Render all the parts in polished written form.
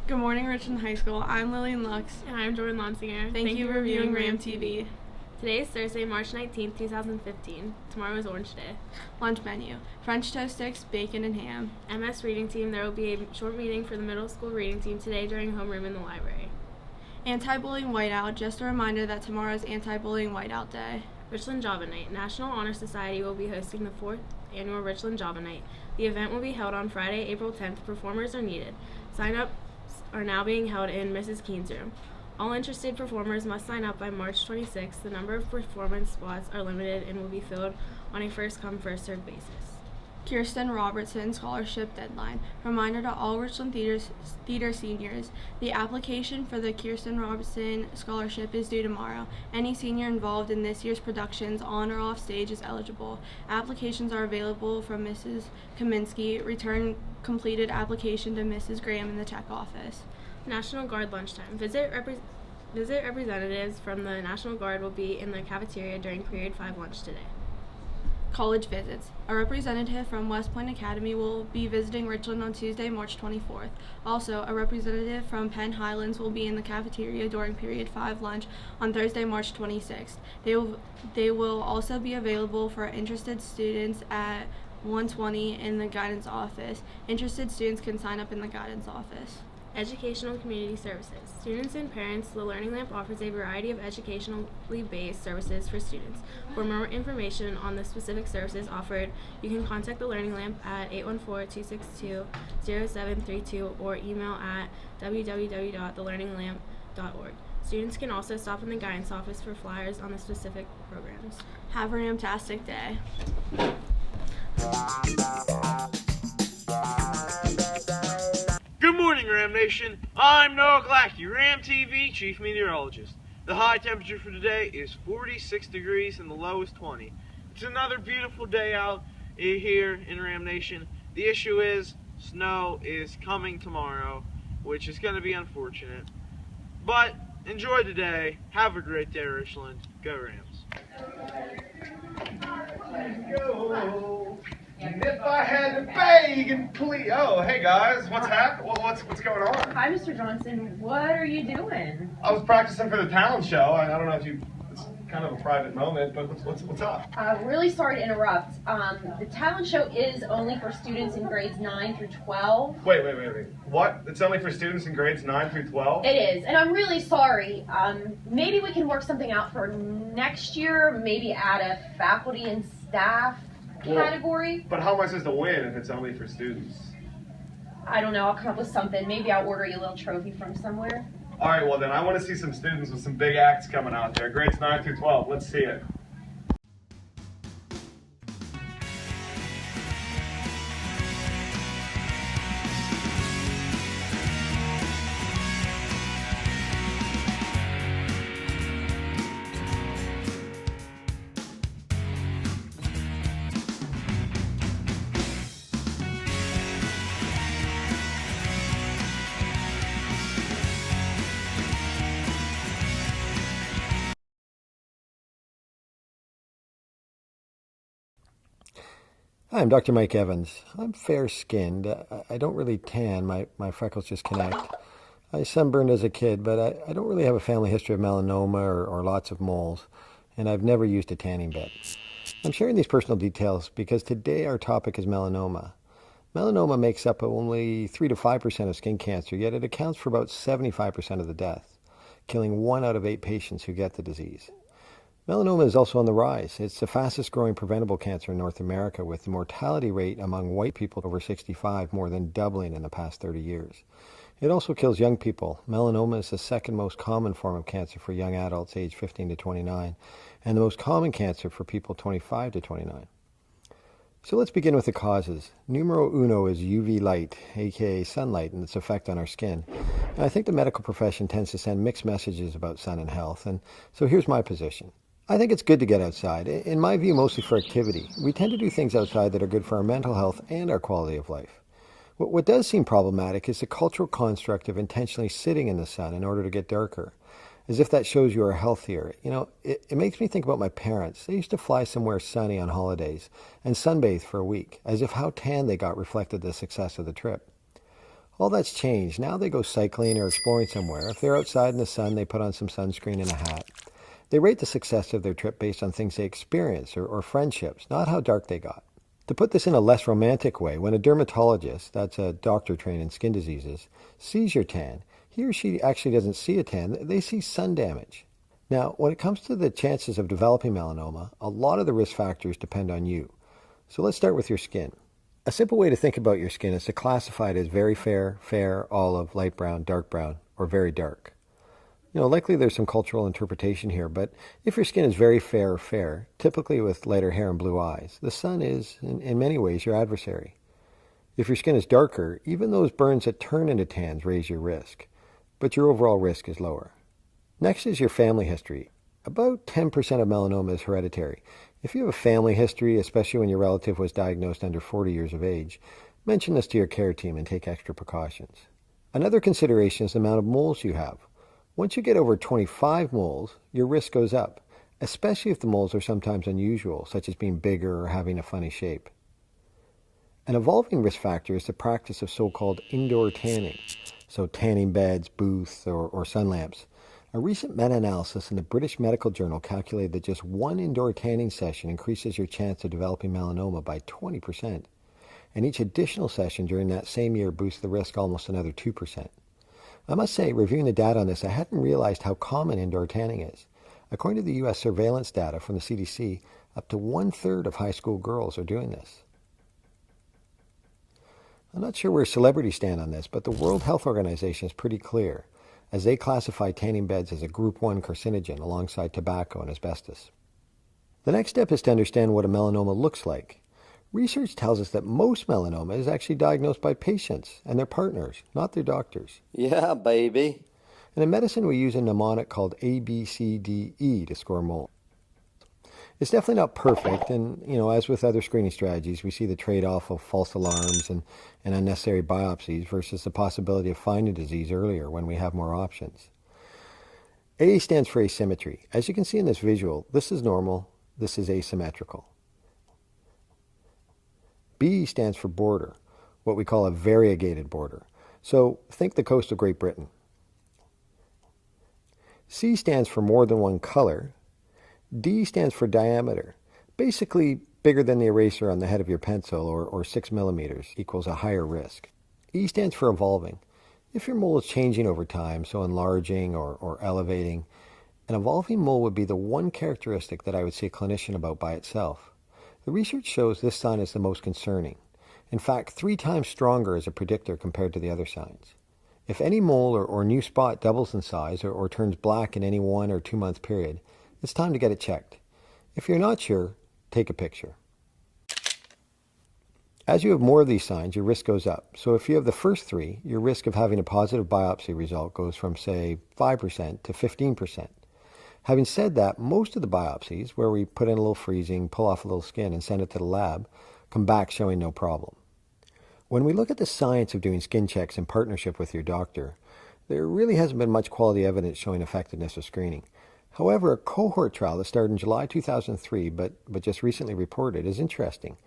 Good morning, Richland High School. I'm Lillian Lux. And I'm Jordan Lonsinger. Thank you for viewing RamTV. Today is Thursday, March 19th, 2015. Tomorrow is Orange Day. Lunch menu: French toast sticks, bacon, and ham. MS Reading Team, there will be a short meeting for the middle school reading team today during homeroom in the library. Anti-bullying whiteout. Just a reminder that tomorrow is anti-bullying whiteout day. Richland Java Night. National Honor Society will be hosting the 4th annual Richland Java Night. The event will be held on Friday, April 10th. Performers are needed. Sign-ups are now being held in Mrs. Keene's room. All interested performers must sign up by March 26th. The number of performance spots are limited and will be filled on a first-come, first-served basis. Kirsten Robertson Scholarship Deadline. Reminder to all Richland Theater seniors, the application for the Kirsten Robertson Scholarship is due tomorrow. Any senior involved in this year's productions on or off stage is eligible. Applications are available from Mrs. Kaminsky. Return completed application to Mrs. Graham in the tech office. National Guard lunchtime. Visit representatives from the National Guard will be in the cafeteria during period 5 lunch today. College visits. A representative from West Point Academy will be visiting Richland on Tuesday, March 24th. Also, a representative from Penn Highlands will be in the cafeteria during period 5 lunch on Thursday, March 26th. They will also be available for interested students at 120 in the guidance office. Interested students can sign up in the guidance office. Educational Community Services. Students and parents, the Learning Lamp offers a variety of educationally based services for students. For more information on the specific services offered, you can contact the Learning Lamp at 814-262-0732 or email at www.thelearninglamp.org. Students can also stop in the guidance office for flyers on the specific programs. Have a ramtastic day. Good morning, Ram Nation. I'm Noah Glacky, RamTV Chief Meteorologist. The high temperature for today is 46 degrees and the low is 20. It's another beautiful day out here in Ram Nation. The issue is snow is coming tomorrow, which is going to be unfortunate. But enjoy the day. Have a great day, Richland. Go Rams. Go. And if I had to beg and plead, oh, hey guys, what's happening? What's going on? Hi, Mr. Johnson. What are you doing? I was practicing for the talent show. I don't know if you. It's kind of a private moment, but what's up? Really sorry to interrupt. The talent show is only for students in grades 9 through 12. Wait. What? It's only for students in grades 9 through 12? It is, and I'm really sorry. Maybe we can work something out for next year. Maybe add a faculty and staff category. But how am I supposed to win if it's only for students? I don't know. I'll come up with something. Maybe I'll order you a little trophy from somewhere. All right, well then I want to see some students with some big acts coming out there. Grades 9 through 12. Let's see it. Hi, I'm Dr. Mike Evans. I'm fair-skinned. I don't really tan. My freckles just connect. I sunburned as a kid, but I don't really have a family history of melanoma or lots of moles, and I've never used a tanning bed. I'm sharing these personal details because today our topic is melanoma. Melanoma makes up only 3 to 5% of skin cancer, yet it accounts for about 75% of the death, killing 1 out of 8 patients who get the disease. Melanoma is also on the rise. It's the fastest growing preventable cancer in North America, with the mortality rate among white people over 65 more than doubling in the past 30 years. It also kills young people. Melanoma is the second most common form of cancer for young adults aged 15 to 29, and the most common cancer for people 25 to 29. So let's begin with the causes. Numero uno is UV light, aka sunlight, and its effect on our skin. And I think the medical profession tends to send mixed messages about sun and health, and so here's my position. I think it's good to get outside, in my view mostly for activity. We tend to do things outside that are good for our mental health and our quality of life. What does seem problematic is the cultural construct of intentionally sitting in the sun in order to get darker, as if that shows you are healthier. You know, it makes me think about my parents. They used to fly somewhere sunny on holidays and sunbathe for a week, as if how tan they got reflected the success of the trip. All that's changed. Now they go cycling or exploring somewhere. If they're outside in the sun, they put on some sunscreen and a hat. They rate the success of their trip based on things they experience or friendships, not how dark they got. To put this in a less romantic way, when a dermatologist, that's a doctor trained in skin diseases, sees your tan, he or she actually doesn't see a tan, they see sun damage. Now, when it comes to the chances of developing melanoma, a lot of the risk factors depend on you. So let's start with your skin. A simple way to think about your skin is to classify it as very fair, fair, olive, light brown, or very dark. Likely there's some cultural interpretation here, but if your skin is very fair or fair, typically with lighter hair and blue eyes, the sun is, in many ways, your adversary. If your skin is darker, even those burns that turn into tans raise your risk, but your overall risk is lower. Next is your family history. About 10% of melanoma is hereditary. If you have a family history, especially when your relative was diagnosed under 40 years of age, mention this to your care team and take extra precautions. Another consideration is the amount of moles you have. Once you get over 25 moles, your risk goes up, especially if the moles are sometimes unusual, such as being bigger or having a funny shape. An evolving risk factor is the practice of so-called indoor tanning, so tanning beds, booths, or sun lamps. A recent meta-analysis in the British Medical Journal calculated that just one indoor tanning session increases your chance of developing melanoma by 20%, and each additional session during that same year boosts the risk almost another 2%. I must say, reviewing the data on this, I hadn't realized how common indoor tanning is. According to the U.S. surveillance data from the CDC, up to 1/3 of high school girls are doing this. I'm not sure where celebrities stand on this, but the World Health Organization is pretty clear, as they classify tanning beds as a Group 1 carcinogen alongside tobacco and asbestos. The next step is to understand what a melanoma looks like. Research tells us that most melanoma is actually diagnosed by patients and their partners, not their doctors. Yeah, baby. And in medicine, we use a mnemonic called ABCDE to score moles. It's definitely not perfect, and as with other screening strategies, we see the trade-off of false alarms and unnecessary biopsies versus the possibility of finding disease earlier when we have more options. A stands for asymmetry. As you can see in this visual, this is normal, this is asymmetrical. B stands for border, what we call a variegated border. So think the coast of Great Britain. C stands for more than one color. D stands for diameter, basically bigger than the eraser on the head of your pencil, or 6 millimeters equals a higher risk. E stands for evolving. If your mole is changing over time, so enlarging or elevating, an evolving mole would be the one characteristic that I would see a clinician about by itself. The research shows this sign is the most concerning. In fact, 3 times stronger as a predictor compared to the other signs. If any mole or new spot doubles in size or turns black in any 1 or 2 month period, it's time to get it checked. If you're not sure, take a picture. As you have more of these signs, your risk goes up. So if you have the first 3, your risk of having a positive biopsy result goes from, say, 5% to 15%. Having said that, most of the biopsies, where we put in a little freezing, pull off a little skin, and send it to the lab, come back showing no problem. When we look at the science of doing skin checks in partnership with your doctor, there really hasn't been much quality evidence showing effectiveness of screening. However, a cohort trial that started in July 2003, but just recently reported, is interesting.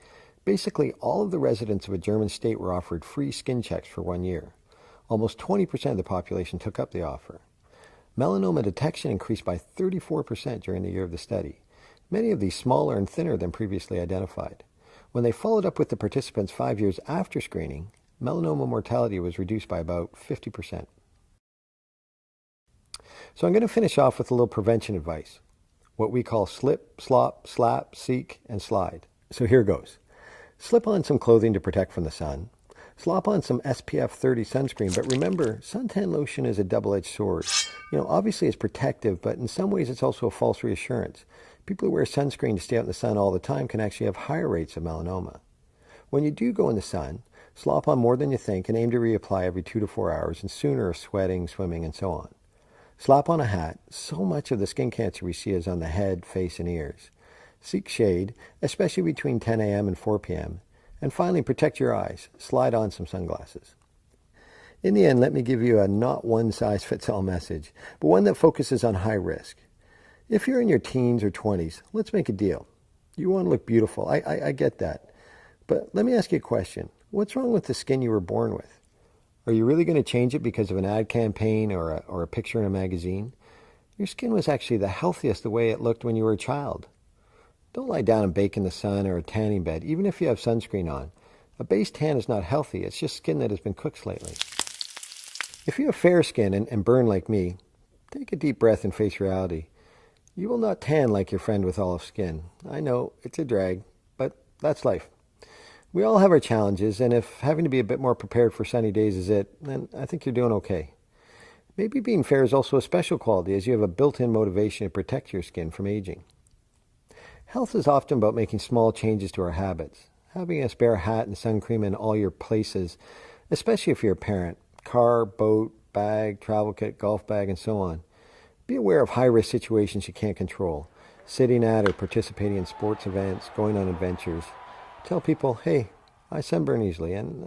Basically, all of the residents of a German state were offered free skin checks for 1 year. Almost 20% of the population took up the offer. Melanoma detection increased by 34% during the year of the study, many of these smaller and thinner than previously identified. When they followed up with the participants 5 years after screening, melanoma mortality was reduced by about 50%. So I'm going to finish off with a little prevention advice, what we call slip, slop, slap, seek, and slide. So here goes. Slip on some clothing to protect from the sun. Slop on some SPF 30 sunscreen, but remember, suntan lotion is a double-edged sword. Obviously it's protective, but in some ways it's also a false reassurance. People who wear sunscreen to stay out in the sun all the time can actually have higher rates of melanoma. When you do go in the sun, slop on more than you think and aim to reapply every 2 to 4 hours, and sooner if sweating, swimming, and so on. Slap on a hat. So much of the skin cancer we see is on the head, face, and ears. Seek shade, especially between 10 a.m. and 4 p.m. And finally, protect your eyes. Slide on some sunglasses. In the end, let me give you a not one-size-fits-all message, but one that focuses on high risk. If you're in your teens or 20s, let's make a deal. You want to look beautiful. I get that. But let me ask you a question. What's wrong with the skin you were born with? Are you really going to change it because of an ad campaign or a picture in a magazine? Your skin was actually the healthiest the way it looked when you were a child. Don't lie down and bake in the sun or a tanning bed, even if you have sunscreen on. A base tan is not healthy. It's just skin that has been cooked lately. If you have fair skin and burn like me, take a deep breath and face reality. You will not tan like your friend with olive skin. I know, it's a drag, but that's life. We all have our challenges, and if having to be a bit more prepared for sunny days is it, then I think you're doing okay. Maybe being fair is also a special quality, as you have a built-in motivation to protect your skin from aging. Health is often about making small changes to our habits. Having a spare hat and sun cream in all your places, especially if you're a parent, car, boat, bag, travel kit, golf bag, and so on. Be aware of high-risk situations you can't control, sitting at or participating in sports events, going on adventures. Tell people, hey, I sunburn easily, and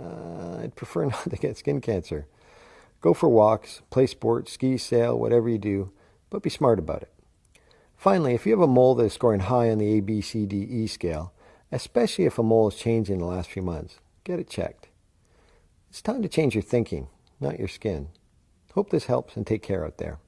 I'd prefer not to get skin cancer. Go for walks, play sports, ski, sail, whatever you do, but be smart about it. Finally, if you have a mole that is scoring high on the A, B, C, D, E scale, especially if a mole has changed in the last few months, get it checked. It's time to change your thinking, not your skin. Hope this helps, and take care out there.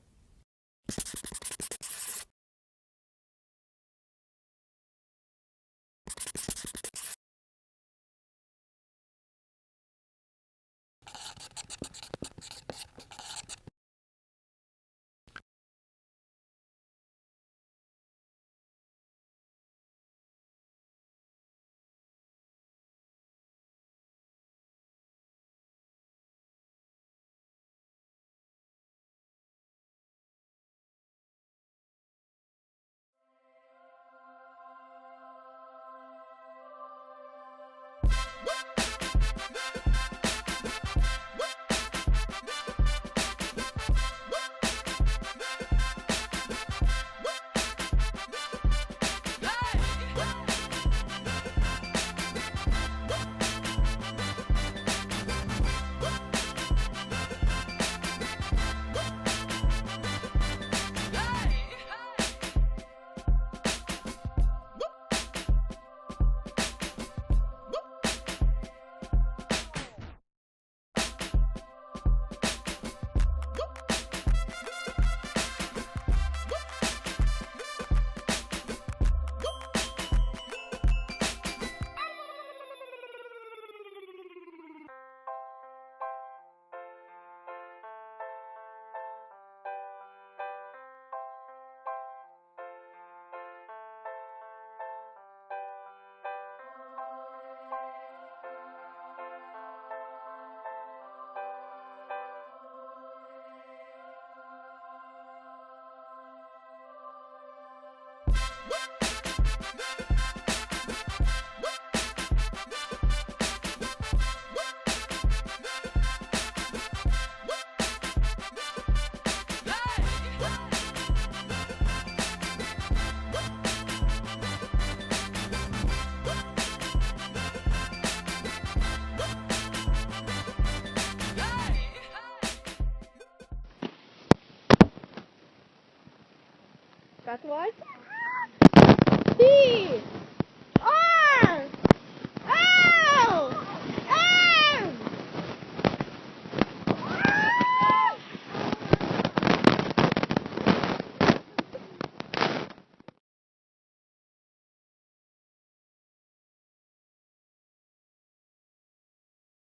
Got the lights?